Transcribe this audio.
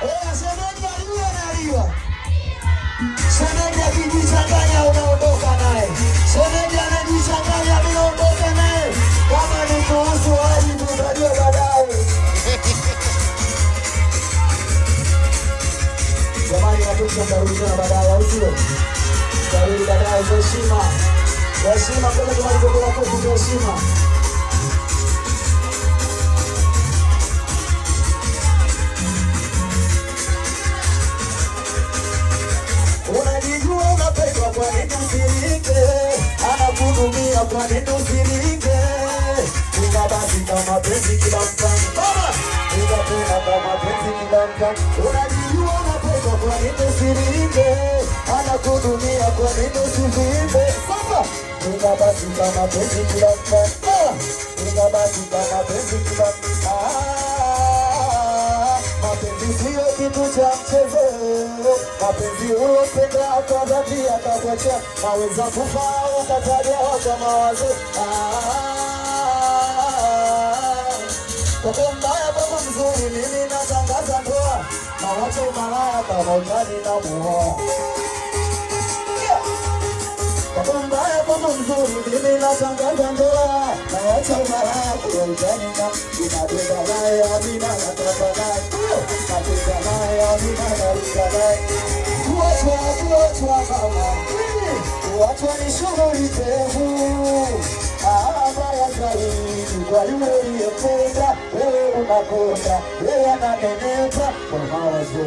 Shemeji analiwa. Shemeji akijichanganya unaondoka naye. Shemeji anajichanganya unaondoka naye. Kama ni kuhusu hali tutajua baadaye. Jamani watoto mtarudishana baadaye au sio? Tarudi baadaye kwa heshima. Kwa heshima kwa sababu kwa kwa heshima. Unajijua unapendwa kwa nini usiringe? Anakuhudumia kwa nini usiringe? Nika basi kama penzi kila mfano. Mama! Nika pena kama penzi kila mfano. Unajijua unapendwa kwa nini usiringe? Anakuhudumia kwa nini usiringe? Sasa! Nika basi kama penzi kila mfano. Nika basi kama penzi kila mfano. Mapenzi sio kitu cha mchezo. Mapenzi ulopenda kwa dhati akakuacha. Naweza kufa ukataja kwa mawazo. Kwa mbaya baba mzuri mimi natangaza ndoa. Nawacha umalaya kama utani na muoa. Kwa mbaya baba mzuri mimi natangaza ndoa. Nawacha umalaya kama utani na inabeba naye amina nataka naye. Nataka naye amina nataka naye. Kuachwa mama. Kuachwa ni shughuli pevu. Abaya zaidi kwa yule uliyempenda. Wewe unakonda, wewe ananenepa. Kwa mawazo.